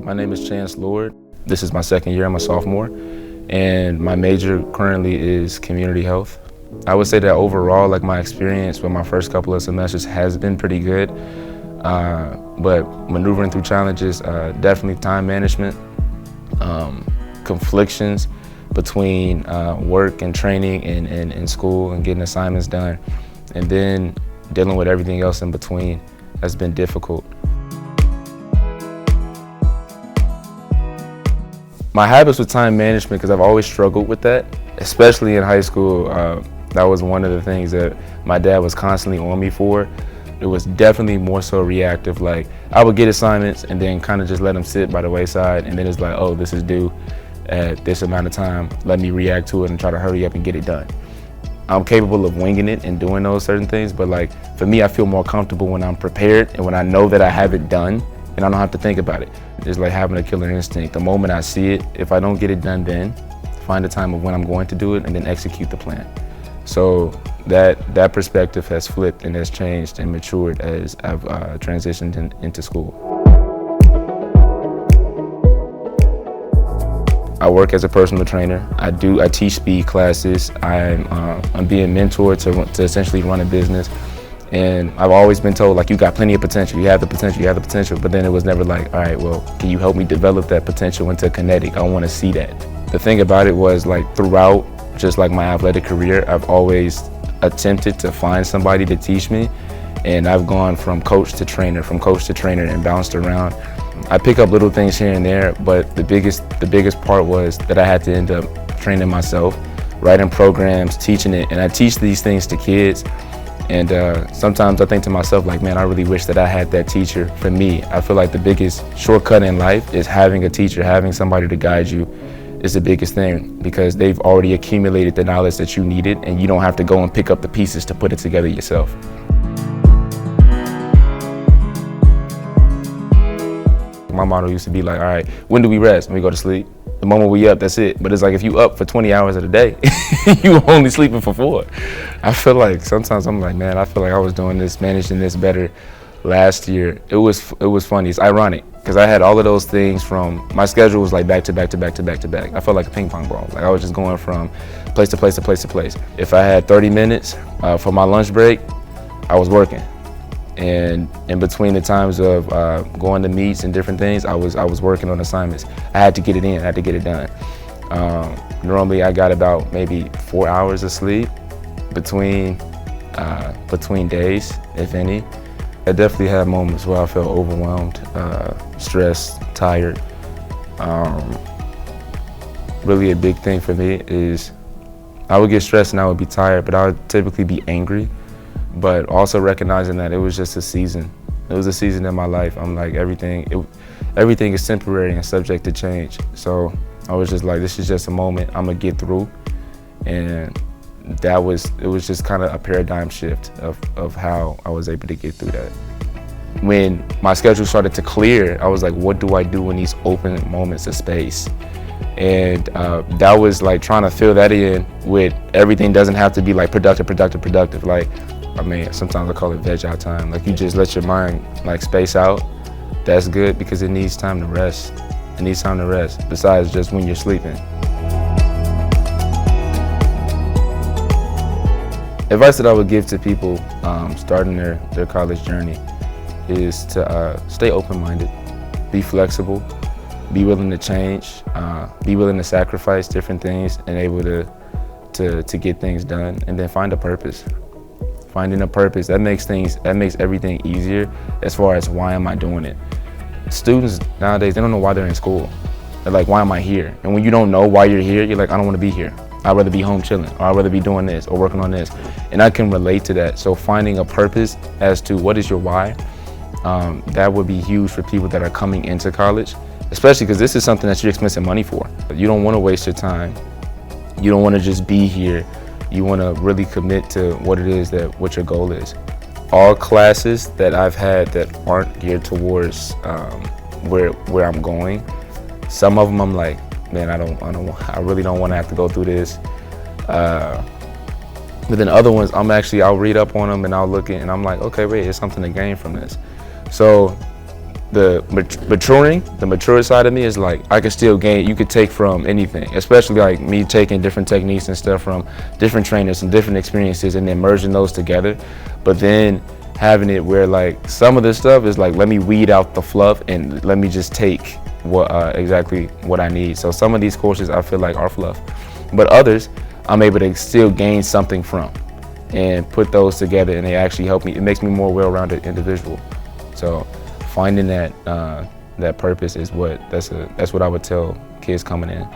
My name is Chance Lord. This is my second year. I'm a sophomore, and my major currently is community health. I would say that overall, like, my experience with my first couple of semesters has been pretty good, but maneuvering through challenges, definitely time management, conflictions between work and training and school and getting assignments done, and then dealing with everything else in between has been difficult. My habits with time management, because I've always struggled with that, especially in high school. That was one of the things that my dad was constantly on me for. It was definitely more so reactive. Like, I would get assignments and then kind of just let them sit by the wayside, and then it's like, oh, this is due at this amount of time. Let me react to it and try to hurry up and get it done. I'm capable of winging it and doing those certain things, but like, for me, I feel more comfortable when I'm prepared and when I know that I have it done and I don't have to think about it. It's like having a killer instinct. The moment I see it, if I don't get it done then, find a time of when I'm going to do it and then execute the plan. So that perspective has flipped and has changed and matured as I've transitioned into school. I work as a personal trainer. I teach speed classes. I'm being mentored to essentially run a business. And I've always been told, like, you got plenty of potential, you have the potential, but then it was never like, all right, well, can you help me develop that potential into kinetic? I want to see that. The thing about it was, like, throughout just like my athletic career, I've always attempted to find somebody to teach me, and I've gone from coach to trainer and bounced around. I pick up little things here and there, but the biggest part was that I had to end up training myself, writing programs, teaching it, and I teach these things to kids. And sometimes I think to myself, like, man, I really wish that I had that teacher for me. I feel like the biggest shortcut in life is having a teacher, having somebody to guide you is the biggest thing, because they've already accumulated the knowledge that you needed, and you don't have to go and pick up the pieces to put it together yourself. My motto used to be like, all right, when do we rest? When we go to sleep. The moment we up, that's it. But it's like, if you up for 20 hours of the day, you only sleeping for 4. I feel like sometimes I'm like, man, I feel like I was doing this, managing this better last year. It was funny. It's ironic, because I had all of those things from, my schedule was like back to back to back to back to back. I felt like a ping pong ball. Like, I was just going from place to place to place to place. If I had 30 minutes for my lunch break, I was working. And in between the times of going to meets and different things, I was working on assignments. I had to get it in, I had to get it done. Normally I got about maybe 4 hours of sleep between days, if any. I definitely had moments where I felt overwhelmed, stressed, tired. Really a big thing for me is I would get stressed and I would be tired, but I would typically be angry. But also recognizing that it was just a season. It was a season in my life. I'm like, everything is temporary and subject to change. So I was just like, this is just a moment I'm gonna get through. And it was just kind of a paradigm shift of how I was able to get through that. When my schedule started to clear, I was like, what do I do in these open moments of space? And that was like trying to fill that in with everything doesn't have to be like productive. Like, I mean, sometimes I call it veg out time. Like, you just let your mind like space out. That's good, because it needs time to rest. It needs time to rest, besides just when you're sleeping. Advice that I would give to people starting their college journey is to stay open-minded, be flexible, be willing to change, be willing to sacrifice different things and able to get things done, and then find a purpose. Finding a purpose, that makes everything easier as far as why am I doing it. Students nowadays, they don't know why they're in school. They're like, why am I here? And when you don't know why you're here, you're like, I don't want to be here. I'd rather be home chilling, or I'd rather be doing this or working on this. And I can relate to that. So finding a purpose as to what is your why, that would be huge for people that are coming into college, especially because this is something that you're expensing money for. You don't want to waste your time. You don't want to just be here. You want to really commit to what it is what your goal is. All classes that I've had that aren't geared towards where I'm going, some of them I'm like, man, I really don't want to have to go through this. But then other ones, I'll read up on them and I'll look at, and I'm like, okay, wait, there's something to gain from this. So the mature side of me is like I can still gain. You could take from anything, especially like me taking different techniques and stuff from different trainers and different experiences, and then merging those together. But then having it where like some of this stuff is like, let me weed out the fluff and let me just take what exactly what I need. So some of these courses I feel like are fluff, but others I'm able to still gain something from and put those together, and they actually help me. It makes me more well-rounded individual. So finding that that purpose is that's what I would tell kids coming in.